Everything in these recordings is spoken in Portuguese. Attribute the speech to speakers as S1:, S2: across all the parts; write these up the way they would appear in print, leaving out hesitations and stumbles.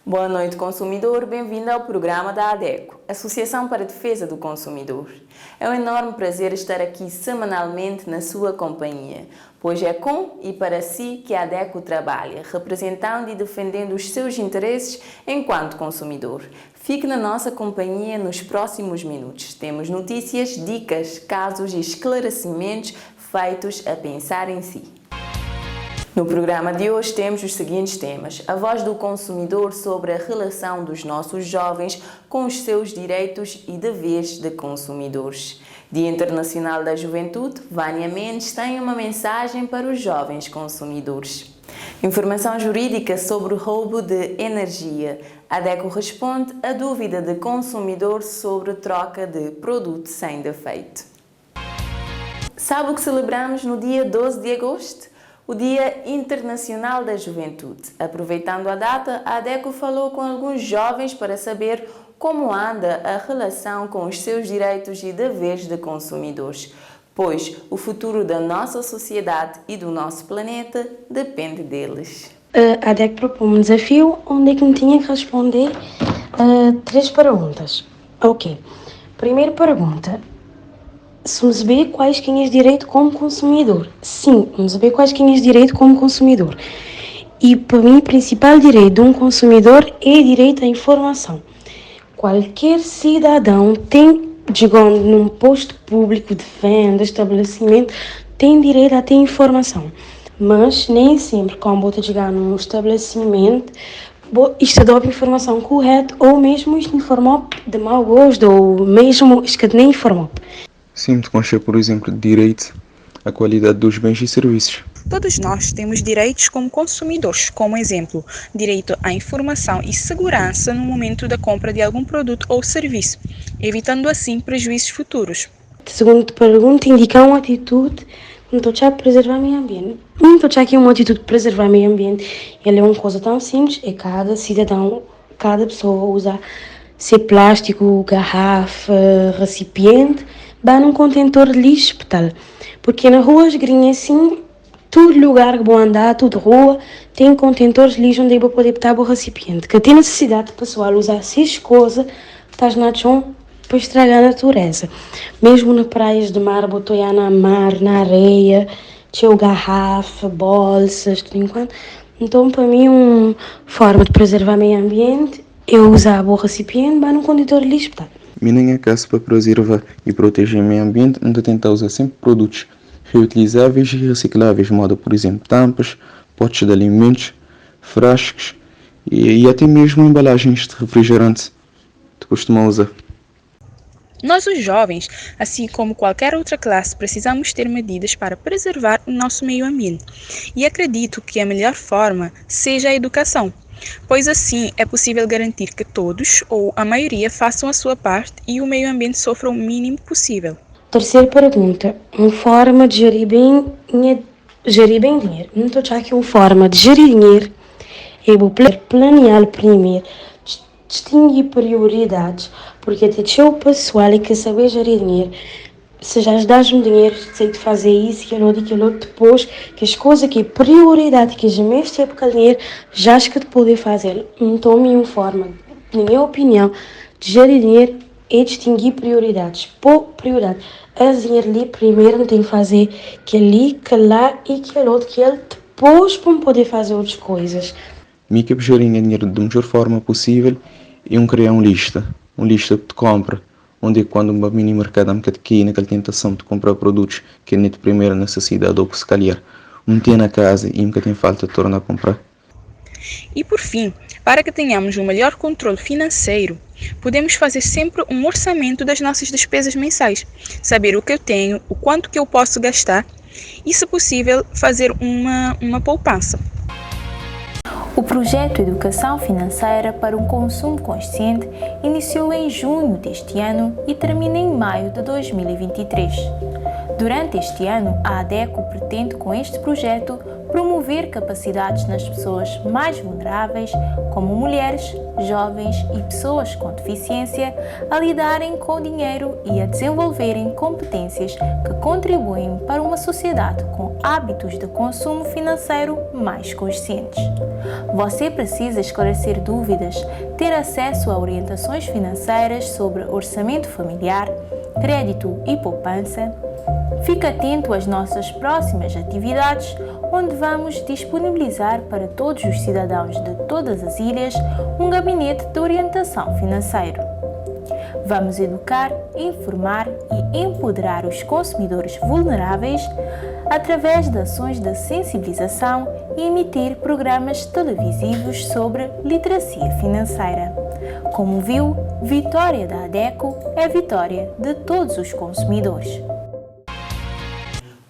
S1: Boa noite, consumidor. Bem-vindo ao programa da ADECO, Associação para a Defesa do Consumidor. É um enorme prazer estar aqui semanalmente na sua companhia, pois é com e para si que a ADECO trabalha, representando e defendendo os seus interesses enquanto consumidor. Fique na nossa companhia nos próximos minutos. Temos notícias, dicas, casos e esclarecimentos feitos a pensar em si. No programa de hoje temos os seguintes temas: a voz do consumidor sobre a relação dos nossos jovens com os seus direitos e deveres de consumidores. Dia Internacional da Juventude, Vânia Mendes tem uma mensagem para os jovens consumidores. Informação jurídica sobre o roubo de energia. A ADECO responde a dúvida de consumidor sobre troca de produto sem defeito. Sabe o que celebramos no dia 12 de agosto? O Dia Internacional da Juventude. Aproveitando a data, a ADECO falou com alguns jovens para saber como anda a relação com os seus direitos e deveres de consumidores, pois o futuro da nossa sociedade e do nosso planeta depende deles.
S2: A ADECO propôs um desafio onde é que me tinha que responder 3 perguntas. Ok. Primeira pergunta. Se me saber quais tens direito como consumidor. Sim, me saber quais tens direito como consumidor. E para mim, o principal direito de um consumidor é direito à informação. Qualquer cidadão tem, digamos, num posto público de venda, estabelecimento, tem direito a ter informação. Mas nem sempre, quando você chegar num estabelecimento, isto dá a informação correta ou mesmo isto informou de mau gosto ou mesmo isto nem informou.
S3: Sinto consciência, por exemplo, de direito à qualidade dos bens e serviços.
S4: Todos nós temos direitos como consumidores, como exemplo, direito à informação e segurança no momento da compra de algum produto ou serviço, evitando assim prejuízos futuros.
S2: A segunda pergunta indica uma atitude não estou a preservar o meio ambiente. Não estou aqui uma atitude de preservar o meio ambiente. Ela é uma coisa tão simples, é cada cidadão, cada pessoa usa seu plástico, garrafa, recipiente, vai num contentor de lixo, tal. Porque na rua as grinhas assim, todo lugar que vou andar, toda rua, tem contentores de lixo onde eu vou poder botar o recipiente. Que tem necessidade de pessoal usar essas coisas, estás na chão para estragar a natureza. Mesmo nas praias de mar, botou na mar, na areia, tinha garrafa, bolsas, tudo enquanto. Então, para mim, uma forma de preservar o meio ambiente é usar o recipiente, vai num contentor de lixo, tal.
S3: Minha casa para preservar e proteger o meio ambiente, ainda tentar usar sempre produtos reutilizáveis e recicláveis, modo, por exemplo, tampas, potes de alimentos, frascos e até mesmo embalagens de refrigerante que costumam usar.
S4: Nós, os jovens, assim como qualquer outra classe, precisamos ter medidas para preservar o nosso meio ambiente. E acredito que a melhor forma seja a educação, pois assim é possível garantir que todos, ou a maioria, façam a sua parte e o meio ambiente sofra o mínimo possível.
S2: Terceira pergunta. Uma forma de gerir bem dinheiro. Não estou aqui uma forma de gerir dinheiro. Eu vou planear primeiro, distinguir prioridades, porque até o pessoal que saber gerir dinheiro. Se já dás-me dinheiro, sei de fazer isso, aquilo, depois, que as coisas que é prioridade, que já mexe tempo com dinheiro, já acho que te poder fazer. Então, a minha forma, na minha opinião, de gerir dinheiro é distinguir prioridades. Por prioridade, a dinheiro ali primeiro não tem que fazer que ali, que lá e que outro, que ele depois para poder fazer outras coisas.
S3: Minha equipe gerir dinheiro da melhor forma possível e criar uma lista de compra, onde quando uma mini mercado me aqui naquela tentação de comprar produtos que é de primeira necessidade ou que se calhar não tem na casa e nunca tem falta de tornar a comprar.
S4: E por fim, para que tenhamos um melhor controle financeiro, podemos fazer sempre um orçamento das nossas despesas mensais, saber o que eu tenho, o quanto que eu posso gastar e, se possível, fazer uma poupança.
S5: O projeto Educação Financeira para um Consumo Consciente iniciou em junho deste ano e termina em maio de 2023. Durante este ano, a ADECO pretende, com este projeto, promover capacidades nas pessoas mais vulneráveis, como mulheres, jovens e pessoas com deficiência a lidarem com o dinheiro e a desenvolverem competências que contribuem para uma sociedade com hábitos de consumo financeiro mais conscientes. Você precisa esclarecer dúvidas, ter acesso a orientações financeiras sobre orçamento familiar, crédito e poupança. Fique atento às nossas próximas atividades, onde vamos disponibilizar para todos os cidadãos de todas as ilhas um gabinete de orientação financeiro. Vamos educar, informar e empoderar os consumidores vulneráveis através de ações de sensibilização e emitir programas televisivos sobre literacia financeira. Como viu, vitória da ADECO é vitória de todos os consumidores.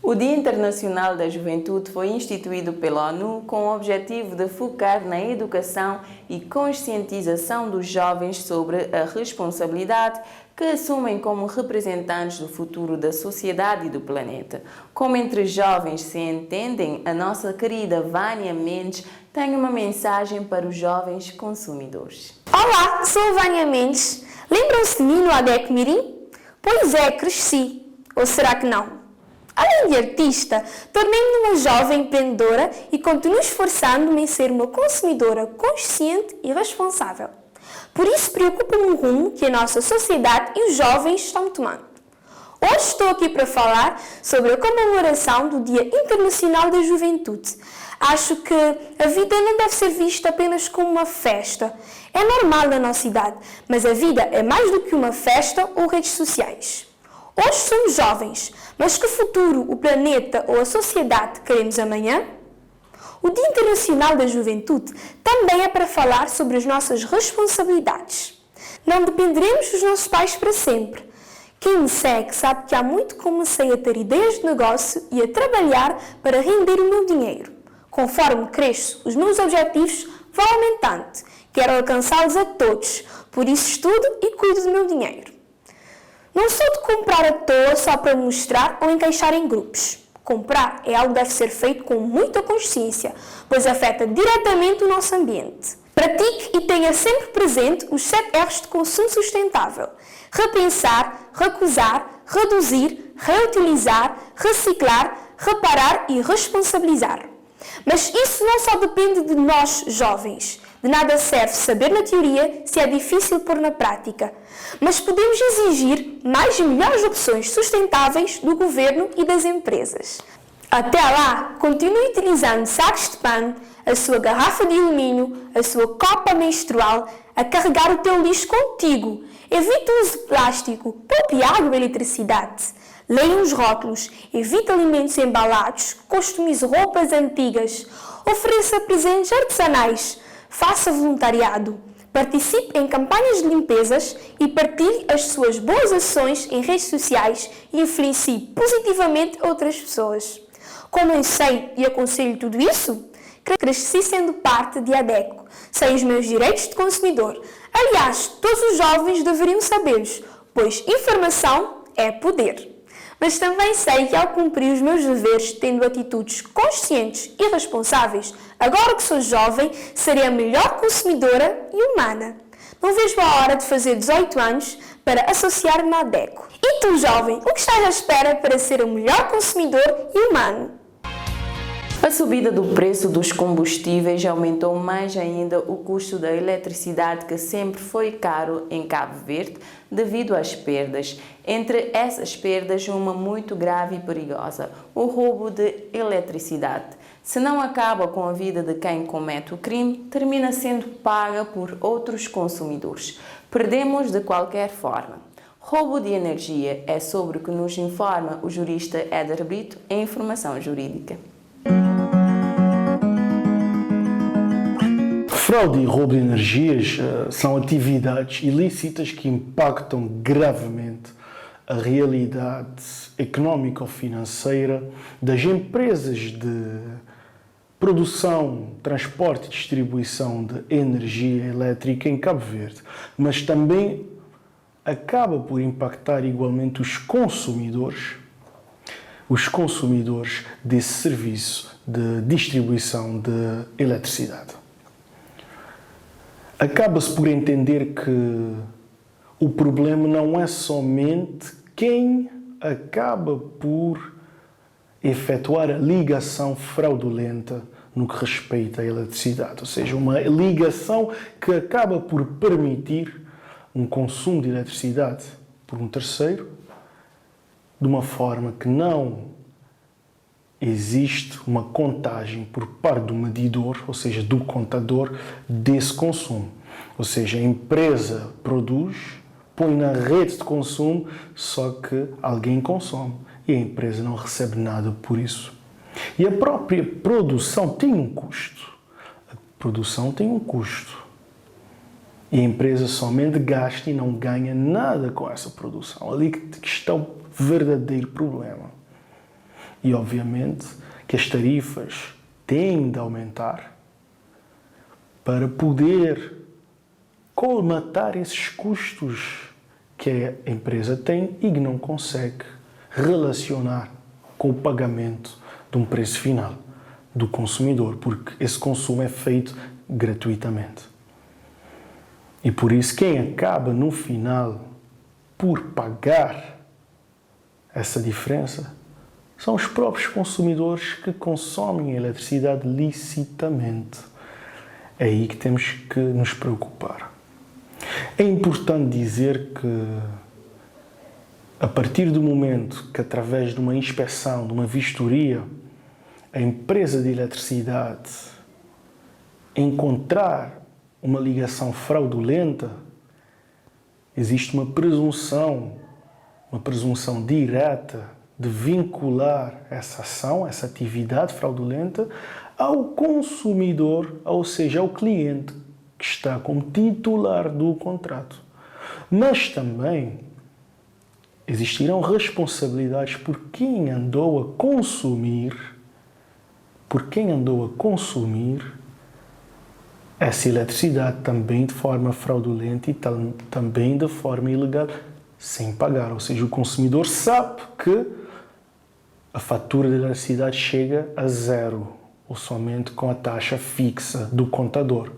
S1: O Dia Internacional da Juventude foi instituído pela ONU com o objetivo de focar na educação e conscientização dos jovens sobre a responsabilidade que assumem como representantes do futuro da sociedade e do planeta. Como entre jovens se entendem, a nossa querida Vânia Mendes tem uma mensagem para os jovens consumidores.
S6: Olá, sou a Vânia Mendes. Lembram-se de mim no ADECO Mirim? Pois é, cresci. Ou será que não? Além de artista, tornei-me uma jovem empreendedora e continuo esforçando-me em ser uma consumidora consciente e responsável. Por isso preocupa-me o rumo que a nossa sociedade e os jovens estão tomando. Hoje estou aqui para falar sobre a comemoração do Dia Internacional da Juventude. Acho que a vida não deve ser vista apenas como uma festa. É normal na nossa idade, mas a vida é mais do que uma festa ou redes sociais. Hoje somos jovens, mas que futuro o planeta ou a sociedade queremos amanhã? O Dia Internacional da Juventude também é para falar sobre as nossas responsabilidades. Não dependeremos dos nossos pais para sempre. Quem me segue sabe que há muito comecei a ter ideias de negócio e a trabalhar para render o meu dinheiro. Conforme cresço, os meus objetivos vão aumentando. Quero alcançá-los a todos, por isso estudo e cuido do meu dinheiro. Não sou de comprar à toa só para mostrar ou encaixar em grupos. Comprar é algo que deve ser feito com muita consciência, pois afeta diretamente o nosso ambiente. Pratique e tenha sempre presente os 7 R's de consumo sustentável: repensar, recusar, reduzir, reutilizar, reciclar, reparar e responsabilizar. Mas isso não só depende de nós, jovens. De nada serve saber na teoria se é difícil pôr na prática. Mas podemos exigir mais e melhores opções sustentáveis do governo e das empresas. Até lá, continue utilizando sacos de pano, a sua garrafa de alumínio, a sua copa menstrual, a carregar o teu lixo contigo. Evite o uso de plástico, poupe água e eletricidade. Leia os rótulos, evite alimentos embalados, customize roupas antigas, ofereça presentes artesanais, faça voluntariado, participe em campanhas de limpezas e partilhe as suas boas ações em redes sociais e influencie positivamente outras pessoas. Como eu sei e aconselho tudo isso? Cresci sendo parte de ADECO, sei os meus direitos de consumidor. Aliás, todos os jovens deveriam sabê-los, pois informação é poder. Mas também sei que ao cumprir os meus deveres tendo atitudes conscientes e responsáveis, agora que sou jovem, serei a melhor consumidora e humana. Não vejo a hora de fazer 18 anos para associar-me à ADECO. E tu, jovem, o que estás à espera para ser o melhor consumidor e humano?
S1: A subida do preço dos combustíveis aumentou mais ainda o custo da eletricidade, que sempre foi caro em Cabo Verde devido às perdas. Entre essas perdas, uma muito grave e perigosa: o roubo de eletricidade. Se não acaba com a vida de quem comete o crime, termina sendo paga por outros consumidores. Perdemos de qualquer forma. Roubo de energia é sobre o que nos informa o jurista Éder Brito em Informação Jurídica.
S7: Fraude e roubo de energias são atividades ilícitas que impactam gravemente a realidade económico-financeira das empresas de produção, transporte e distribuição de energia elétrica em Cabo Verde, mas também acaba por impactar igualmente os consumidores desse serviço de distribuição de eletricidade. acaba-se por entender que o problema não é somente quem acaba por efetuar a ligação fraudulenta no que respeita à eletricidade, ou seja, uma ligação que acaba por permitir um consumo de eletricidade por um terceiro de uma forma que não existe uma contagem por parte do medidor, ou seja, do contador desse consumo. Ou seja, a empresa produz, põe na rede de consumo, só que alguém consome e a empresa não recebe nada por isso. E a própria produção tem um custo. A produção tem um custo. E a empresa somente gasta e não ganha nada com essa produção. Ali que está o verdadeiro problema. E, obviamente, que as tarifas têm de aumentar para poder colmatar esses custos que a empresa tem e que não consegue relacionar com o pagamento de um preço final do consumidor, porque esse consumo é feito gratuitamente. E por isso quem acaba no final por pagar essa diferença são os próprios consumidores que consomem a eletricidade licitamente. É aí que temos que nos preocupar. É importante dizer que, a partir do momento que, através de uma inspeção, de uma vistoria, a empresa de eletricidade encontrar uma ligação fraudulenta, existe uma presunção direta de vincular essa ação, essa atividade fraudulenta ao consumidor, ou seja, ao cliente que está como titular do contrato. Mas também existirão responsabilidades por quem andou a consumir, essa eletricidade também de forma fraudulenta e também de forma ilegal, sem pagar. Ou seja, o consumidor sabe que a fatura de eletricidade chega a zero, ou somente com a taxa fixa do contador.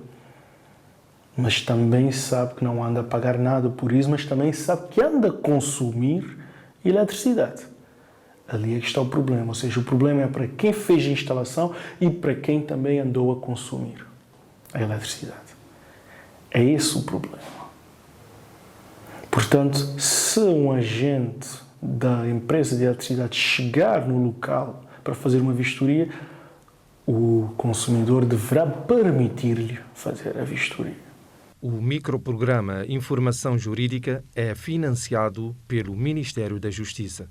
S7: Mas também sabe que não anda a pagar nada por isso, mas também sabe que anda a consumir eletricidade. Ali é que está o problema, ou seja, o problema é para quem fez a instalação e para quem também andou a consumir a eletricidade. É esse o problema. Portanto, se um agente da empresa de eletricidade chegar no local para fazer uma vistoria, o consumidor deverá permitir-lhe fazer a vistoria.
S8: O microprograma Informação Jurídica é financiado pelo Ministério da Justiça.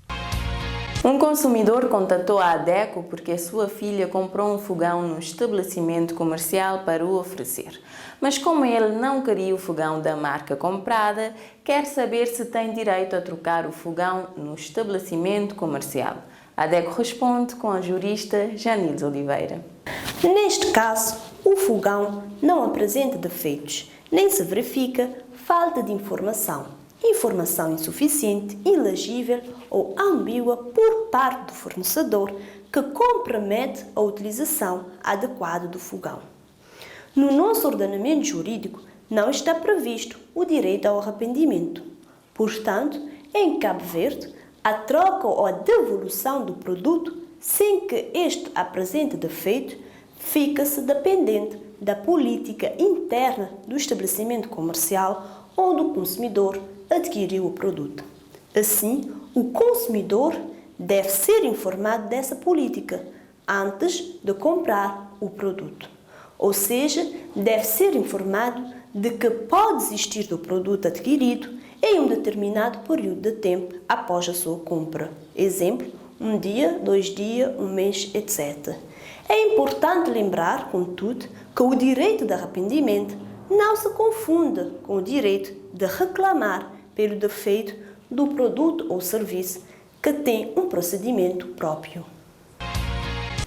S1: Um consumidor contatou a ADECO porque a sua filha comprou um fogão no estabelecimento comercial para o oferecer. Mas como ele não queria o fogão da marca comprada, quer saber se tem direito a trocar o fogão no estabelecimento comercial. A ADECO responde com a jurista Janice Oliveira.
S9: Neste caso, o fogão não apresenta defeitos, nem se verifica falta de informação insuficiente, ilegível ou ambígua por parte do fornecedor que compromete a utilização adequada do fogão. No nosso ordenamento jurídico não está previsto o direito ao arrependimento. Portanto, em Cabo Verde, a troca ou a devolução do produto sem que este apresente defeito fica-se dependente da política interna do estabelecimento comercial ou do consumidor adquiriu o produto. Assim, o consumidor deve ser informado dessa política antes de comprar o produto. Ou seja, deve ser informado de que pode desistir do produto adquirido em um determinado período de tempo após a sua compra. Exemplo, 1 dia, 2 dias, 1 mês, etc. É importante lembrar, contudo, que o direito de arrependimento não se confunda com o direito de reclamar pelo defeito do produto ou serviço que tem um procedimento próprio.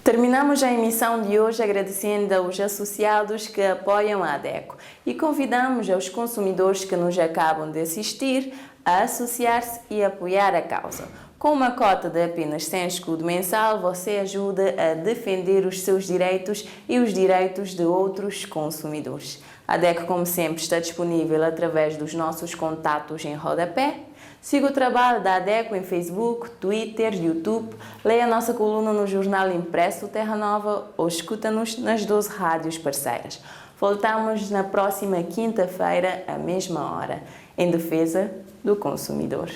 S1: Terminamos a emissão de hoje agradecendo aos associados que apoiam a ADECO e convidamos aos consumidores que nos acabam de assistir a associar-se e apoiar a causa. Com uma cota de apenas 100 escudo mensal, você ajuda a defender os seus direitos e os direitos de outros consumidores. A DECO, como sempre, está disponível através dos nossos contatos em rodapé. Siga o trabalho da ADECO em Facebook, Twitter, YouTube, leia a nossa coluna no jornal impresso Terra Nova ou escuta-nos nas 12 rádios parceiras. Voltamos na próxima quinta-feira, à mesma hora, em defesa do consumidor.